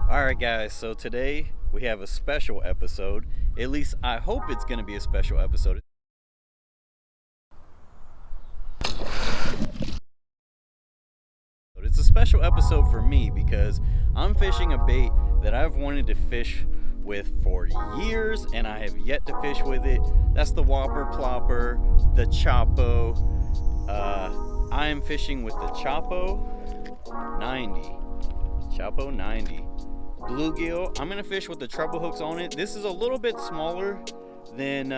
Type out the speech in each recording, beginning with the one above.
Alright guys, so today we have a special episode. At least I hope it's going to be a special episode. It's a special episode for me because I'm fishing a bait that I've wanted to fish with for years and I have yet to fish with it. That's the Whopper Plopper, the Choppo. I am fishing with the Choppo 90. Choppo 90. Bluegill. I'm going to fish with the treble hooks on it. This is a little bit smaller than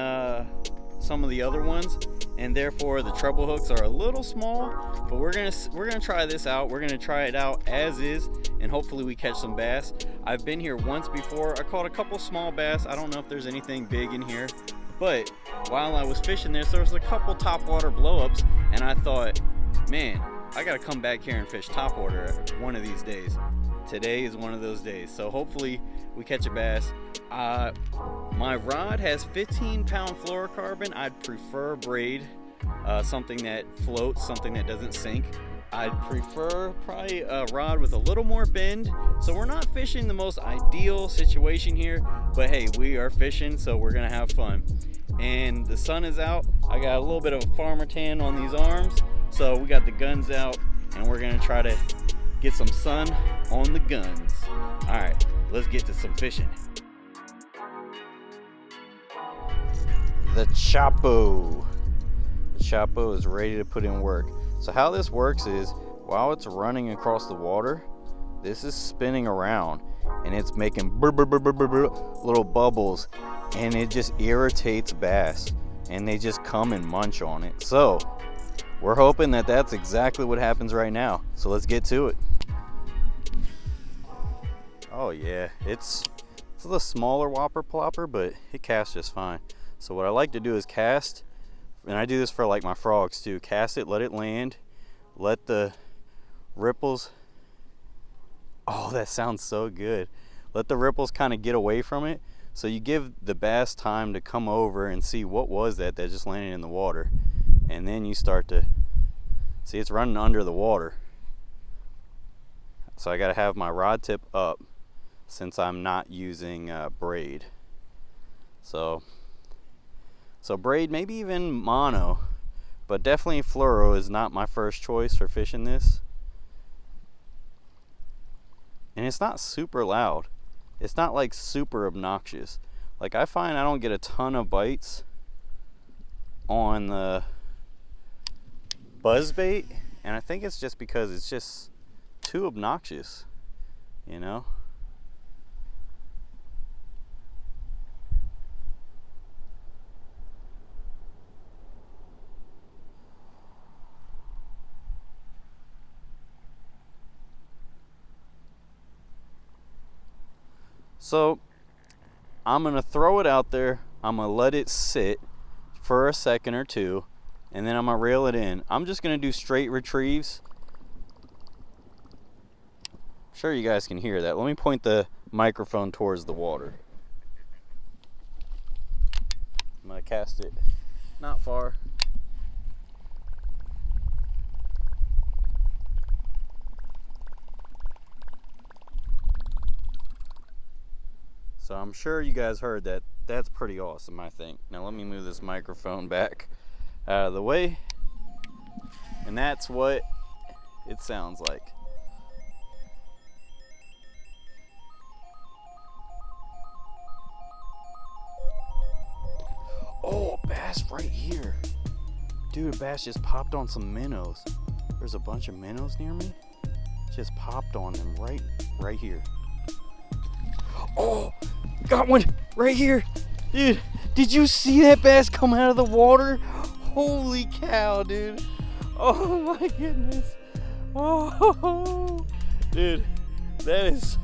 some of the other ones, and therefore the treble hooks are a little small, but we're gonna try this out. We're gonna try it out as is, and hopefully we catch some bass. I've been here once before. I caught a couple small bass. I don't know if there's anything big in here, but while I was fishing this, there was a couple topwater blowups, and I thought, man, I gotta come back here and fish topwater one of these days. Today is one of those days, so hopefully we catch a bass. My rod has 15-pound fluorocarbon. I'd prefer braid, something that floats, something that doesn't sink. I'd prefer probably a rod with a little more bend. So we're not fishing the most ideal situation here, but hey, we are fishing, so we're gonna have fun. And the sun is out. I got a little bit of a farmer tan on these arms, so we got the guns out, and we're gonna try to get some sun on the guns. All right, let's get to some fishing. The Choppo. The Choppo is ready to put in work. So how this works is, while it's running across the water, this is spinning around and it's making little bubbles, and it just irritates bass and they just come and munch on it. So we're hoping that that's exactly what happens right now. So let's get to it. Oh yeah, it's the smaller Whopper Plopper, but it casts just fine. So what I like to do is cast, and I do this for like my frogs too, cast it, let it land, let the ripples, oh that sounds so good, let the ripples kind of get away from it, so you give the bass time to come over and see what was that just landed in the water, and then you start to see it's running under the water. So I got to have my rod tip up since I'm not using braid. So braid, maybe even mono, but definitely fluoro is not my first choice for fishing this. And it's not super loud. It's not like super obnoxious. Like I find I don't get a ton of bites on the buzzbait, and I think it's just because it's just too obnoxious, you know? So I'm gonna throw it out there, I'm gonna let it sit for a second or two, and then I'm gonna reel it in. I'm just gonna do straight retrieves. I'm sure you guys can hear that. Let me point the microphone towards the water. I'm gonna cast it not far. So I'm sure you guys heard that. That's pretty awesome, I think. Now let me move this microphone back out of the way. And that's what it sounds like. Oh, a bass right here. Dude, a bass just popped on some minnows. There's a bunch of minnows near me. Just popped on them right here. Oh, got one right here. Dude, did you see that bass come out of the water? Holy cow, dude. Oh my goodness. Oh, dude, that is,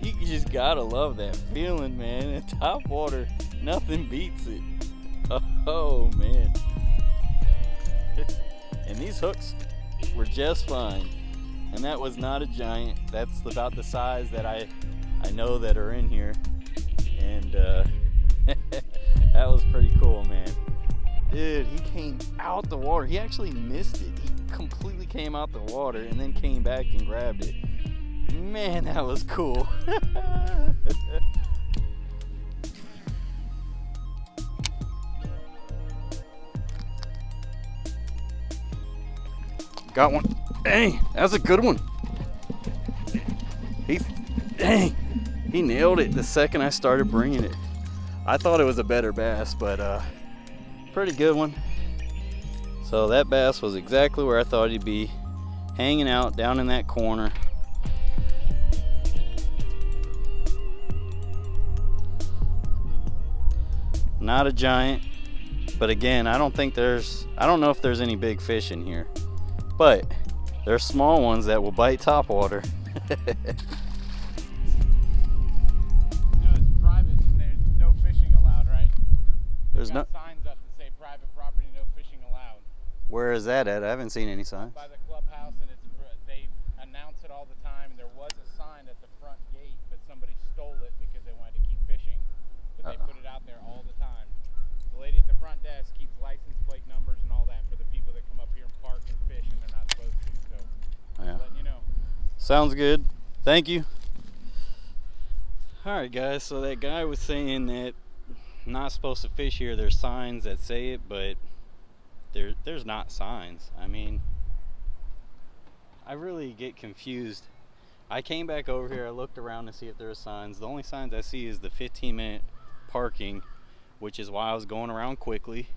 you just gotta love that feeling, man. In top water, nothing beats it. Oh man. And these hooks were just fine. And that was not a giant. That's about the size that I know that are in here. And that was pretty cool, man. Dude, he came out the water. He actually missed it. He completely came out the water and then came back and grabbed it. Man, that was cool. Got one. Dang, that's a good one. Dang, he nailed it the second I started bringing it. I thought it was a better bass, but pretty good one. So that bass was exactly where I thought he'd be, hanging out down in that corner. Not a giant, but again, I don't know if there's any big fish in here, but there's small ones that will bite topwater. No, it's private and there's no fishing allowed, right? There's no signs up that say private property, no fishing allowed. Where is that at? I haven't seen any signs. By the clubhouse, and they announce it all the time. There was a sign at the front gate, but somebody stole it because they wanted to keep fishing. But they put it out there all the time. The lady at the front desk keeps license plate numbers and all that for the people that come up here and park and fish and they're not supposed to. So, Yeah. letting you know. Sounds good. Thank you. Alright guys, so that guy was saying that I'm not supposed to fish here. There's signs that say it, but there's not signs. I mean, I really get confused. I came back over here, I looked around to see if there were signs. The only signs I see is the 15-minute parking, which is why I was going around quickly.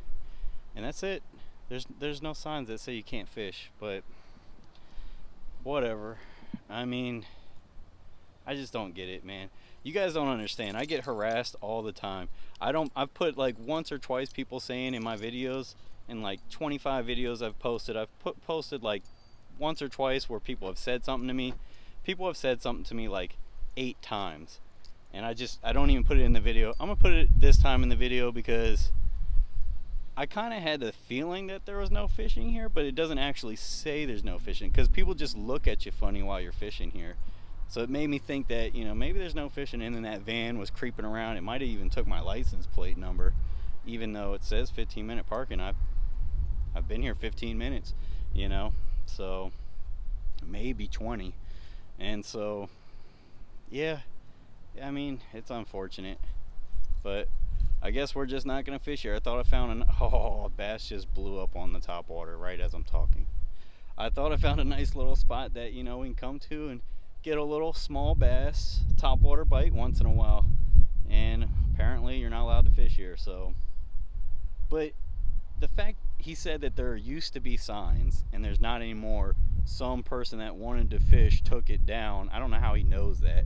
And that's it. There's no signs that say you can't fish, but whatever. I mean, I just don't get it, man. You guys don't understand. I get harassed all the time. I've put like once or twice people saying in my videos, in like 25 videos I've posted, posted like once or twice where people have said something to me. People have said something to me like 8 times. And I don't even put it in the video. I'm gonna put it this time in the video because I kind of had the feeling that there was no fishing here, but it doesn't actually say there's no fishing because people just look at you funny while you're fishing here. So it made me think that, you know, maybe there's no fishing, and then that van was creeping around. It might have even took my license plate number, even though it says 15-minute parking. I've been here 15 minutes, you know, so maybe 20. And so, yeah, I mean, it's unfortunate, but I guess we're just not gonna fish here. I thought I found a bass just blew up on the topwater right as I'm talking. I thought I found a nice little spot that, you know, we can come to and get a little small bass topwater bite once in a while, and apparently you're not allowed to fish here. So, but the fact he said that there used to be signs and there's not anymore, some person that wanted to fish took it down. I don't know how he knows that.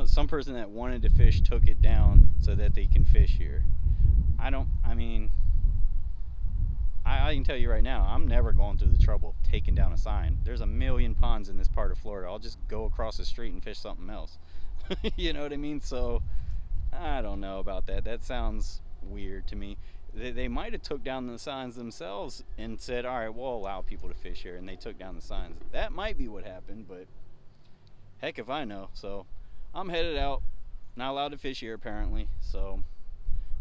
Some person that wanted to fish took it down so that they can fish here. I can tell you right now, I'm never going through the trouble of taking down a sign. There's a million ponds in this part of Florida. I'll just go across the street and fish something else. You know what I mean? So I don't know about that. That sounds weird to me. They might have took down the signs themselves and said, all right, we'll allow people to fish here, and they took down the signs. That might be what happened, but heck if I know. So I'm headed out. Not allowed to fish here apparently, so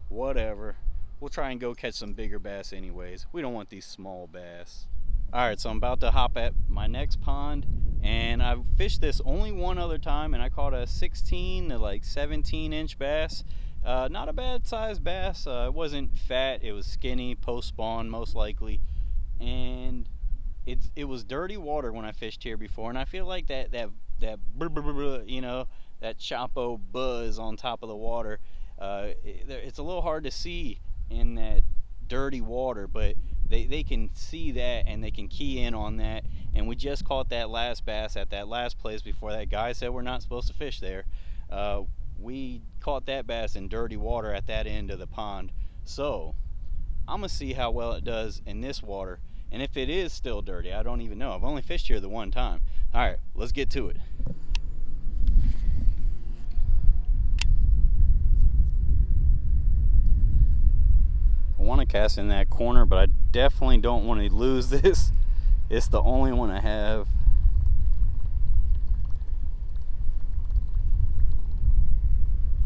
whatever. We'll try and go catch some bigger bass anyways. We don't want these small bass. Alright, so I'm about to hop at my next pond, and I've fished this only one other time, and I caught a 16 to like 17 inch bass. Not a bad sized bass. It wasn't fat, it was skinny, post spawn most likely, and it was dirty water when I fished here before, and I feel like that you know, that Choppo buzz on top of the water, it's a little hard to see in that dirty water, but they can see that and they can key in on that. And we just caught that last bass at that last place before that guy said we're not supposed to fish there. We caught that bass in dirty water at that end of the pond. So I'm gonna see how well it does in this water, and if it is still dirty, I don't even know. I've only fished here the one time. All right, let's get to it. I want to cast in that corner, but I definitely don't want to lose this. It's the only one I have.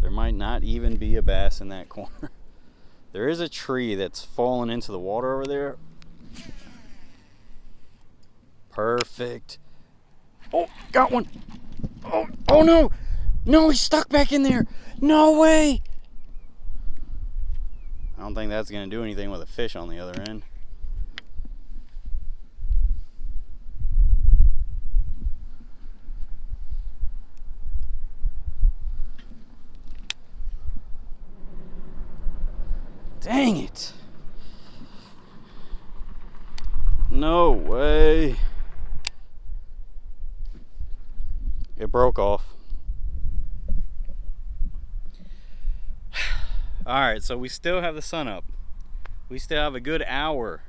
There might not even be a bass in that corner. There is a tree that's fallen into the water over there. Perfect. Oh, got one. Oh no! No, he's stuck back in there. No way! I don't think that's gonna do anything with a fish on the other end. Dang it! No way! It broke off. Alright, so we still have the sun up. We still have a good hour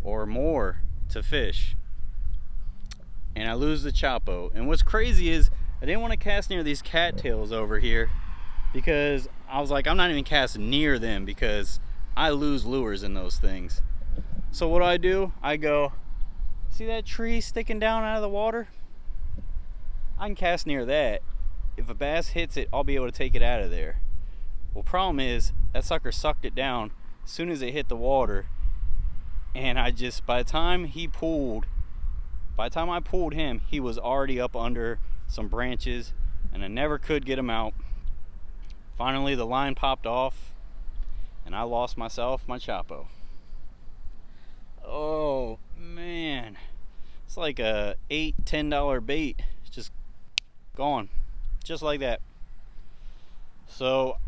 or more to fish. And I lose the Choppo. And what's crazy is I didn't want to cast near these cattails over here because I was like, I'm not even casting near them because I lose lures in those things. So what do? I go, see that tree sticking down out of the water? I can cast near that. If a bass hits it, I'll be able to take it out of there. Well, problem is that sucker sucked it down as soon as it hit the water, and by the time I pulled him, he was already up under some branches, and I never could get him out. Finally, the line popped off, and I lost my Choppo. Oh man, it's like a $8-10 bait, it's just gone, just like that. So,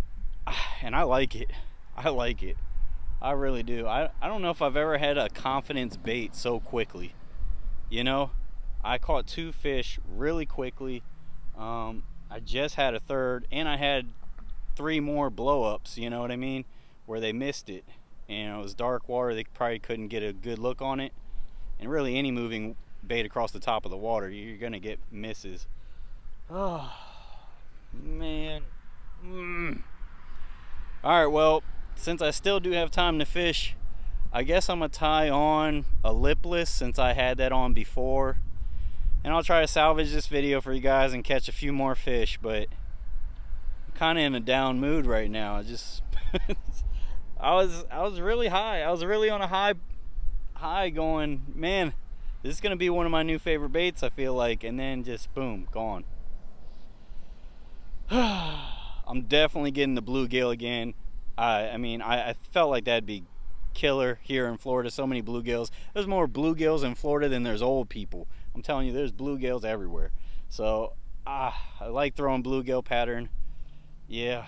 and I like it. I really do. I don't know if I've ever had a confidence bait so quickly. You know, I caught 2 fish really quickly. I just had a third, and I had 3 more blow-ups, you know what I mean, where they missed it. And it was dark water, they probably couldn't get a good look on it. And really any moving bait across the top of the water, you're gonna get misses. Oh man. Alright, well, since I still do have time to fish, I guess I'm gonna tie on a lipless since I had that on before, and I'll try to salvage this video for you guys and catch a few more fish. But I'm kind of in a down mood right now. I just I was really high. I was really on a high going, man, this is gonna be one of my new favorite baits, I feel like, and then just boom, gone. I'm definitely getting the bluegill again. I felt like that'd be killer here in Florida. So many bluegills. There's more bluegills in Florida than there's old people. I'm telling you, there's bluegills everywhere. So I like throwing bluegill pattern. Yeah.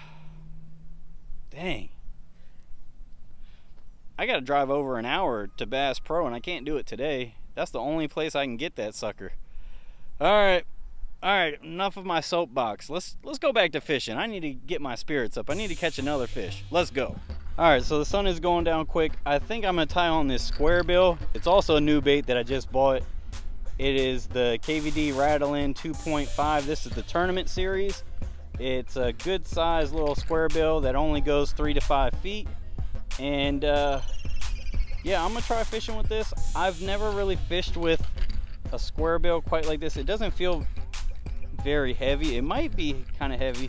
Dang. I gotta drive over an hour to Bass Pro, and I can't do it today. That's the only place I can get that sucker. All right, enough of my soapbox. Let's go back to fishing. I need to get my spirits up. I need to catch another fish. Let's go. All right, so the sun is going down quick. I think I'm gonna tie on this squarebill. It's also a new bait that I just bought. It is the KVD Rattle-In 2.5. This is the tournament series. It's a good size little squarebill that only goes 3 to 5 feet. And yeah, I'm gonna try fishing with this. I've never really fished with a squarebill quite like this. It doesn't feel very heavy. It might be kind of heavy.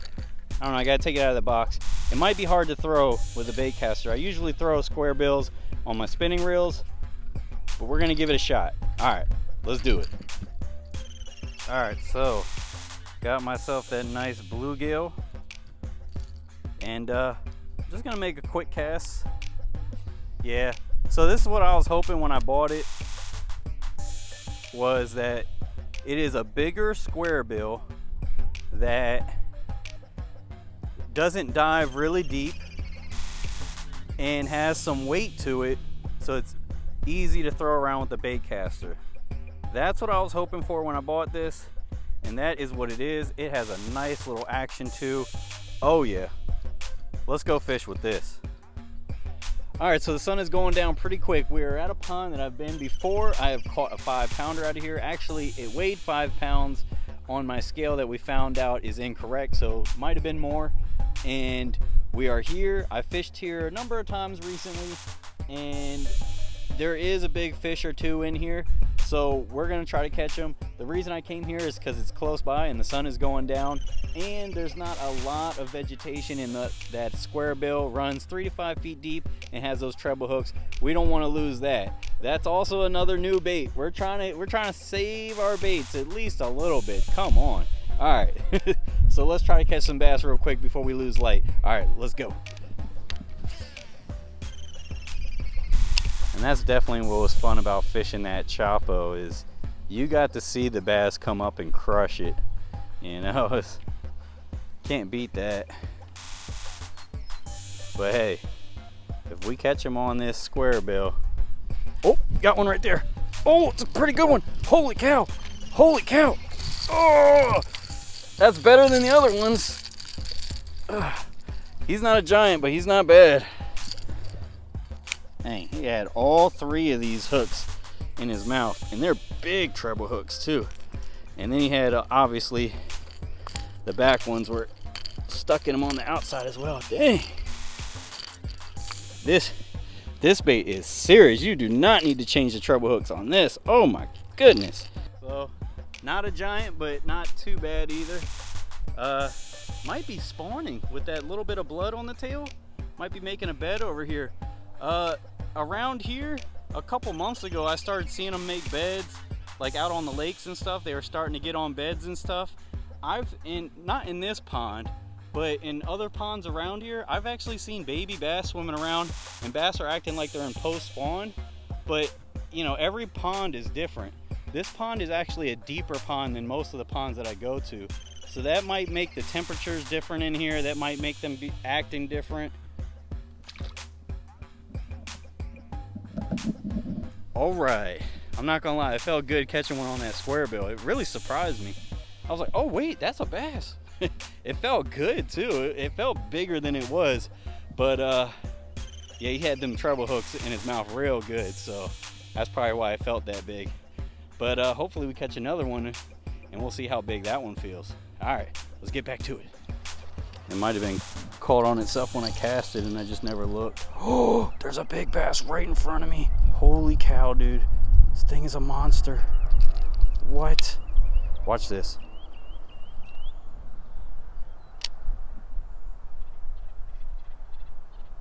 I don't know, I gotta take it out of the box. It might be hard to throw with a bait caster. I usually throw squarebills on my spinning reels, but we're gonna give it a shot. All right, let's do it. All right, so got myself that nice bluegill, and just gonna make a quick cast. Yeah, so this is what I was hoping when I bought it, was that it is a bigger squarebill that doesn't dive really deep and has some weight to it, so it's easy to throw around with the bait caster. That's what I was hoping for when I bought this, and that is what it is. It has a nice little action too. Oh yeah, let's go fish with this. All right, so the sun is going down pretty quick. We're at a pond that I've been before. I have caught a 5-pounder out of here. Actually, it weighed 5 pounds on my scale that we found out is incorrect, so might have been more. And we are here. I fished here a number of times recently, and there is a big fish or two in here, so we're gonna try to catch them. The reason I came here is because it's close by and the sun is going down, and there's not a lot of vegetation in that squarebill. Runs 3 to 5 feet deep and has those treble hooks. We don't want to lose that. That's also another new bait. We're trying to save our baits at least a little bit. Come on. All right, so let's try to catch some bass real quick before we lose light. All right, let's go. And that's definitely what was fun about fishing that Choppo, is you got to see the bass come up and crush it. You know, can't beat that. But hey, if we catch them on this squarebill, oh, got one right there. Oh, it's a pretty good one. Holy cow, holy cow. Oh, that's better than the other ones. He's not a giant, but he's not bad. Dang, he had all 3 of these hooks in his mouth, and they're big treble hooks too. And then he had obviously the back ones were stuck in him on the outside as well. Dang, this bait is serious. You do not need to change the treble hooks on this. Oh my goodness. So not a giant, but not too bad either. Might be spawning with that little bit of blood on the tail. Might be making a bed over here. Around here a couple months ago, I started seeing them make beds, like out on the lakes and stuff. They were starting to get on beds and stuff. Not in this pond, but in other ponds around here, I've actually seen baby bass swimming around, and bass are acting like they're in post spawn. But you know, every pond is different. This pond is actually a deeper pond than most of the ponds that I go to, so that might make the temperatures different in here. That might make them be acting different. All right, I'm not gonna lie, it felt good catching one on that squarebill. It really surprised me. I was like, oh wait, that's a bass. It felt good too. It felt bigger than it was, but yeah, he had them treble hooks in his mouth real good, so that's probably why it felt that big. But hopefully we catch another one and we'll see how big that one feels. All right, let's get back to it. It might have been caught on itself when I cast it and I just never looked. Oh, there's a big bass right in front of me. Holy cow, dude. This thing is a monster. What? Watch this.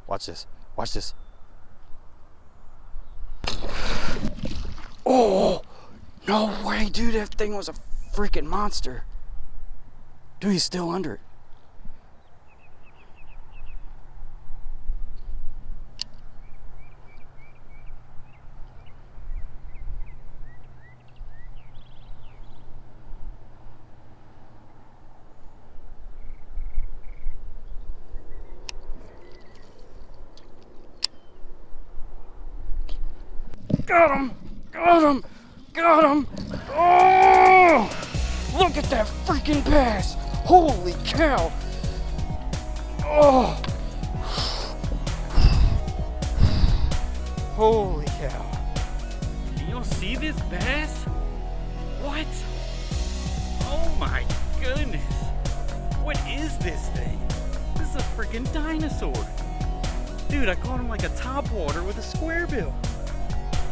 Watch this. Watch this. Oh, no way, dude. That thing was a freaking monster. Dude, he's still under it. Got him! Got him! Got him! Oh! Look at that freaking bass! Holy cow! Oh! Holy cow! You see this bass? What? Oh my goodness! What is this thing? This is a freaking dinosaur! Dude, I caught him like a topwater with a squarebill.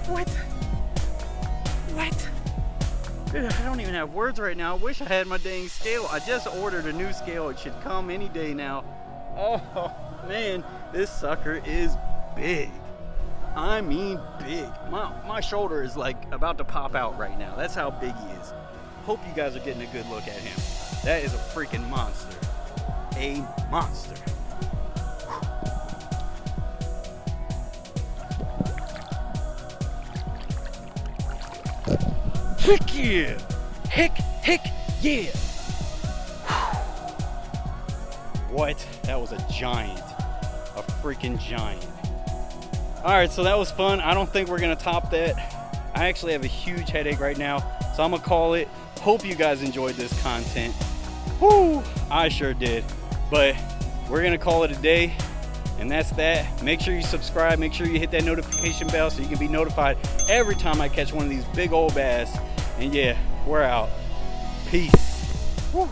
What? What? Dude, I don't even have words right now. I wish I had my dang scale. I just ordered a new scale. It should come any day now. Oh man, this sucker is big. I mean big. My shoulder is like about to pop out right now. That's how big he is. Hope you guys are getting a good look at him. That is a freaking monster. A monster. Heck yeah! Heck yeah! What? That was a giant. A freaking giant. Alright, so that was fun. I don't think we're gonna top that. I actually have a huge headache right now, so I'm gonna call it. Hope you guys enjoyed this content. Whoo! I sure did. But we're gonna call it a day, and that's that. Make sure you subscribe, make sure you hit that notification bell so you can be notified every time I catch one of these big old bass. And yeah, we're out. Peace. Woo.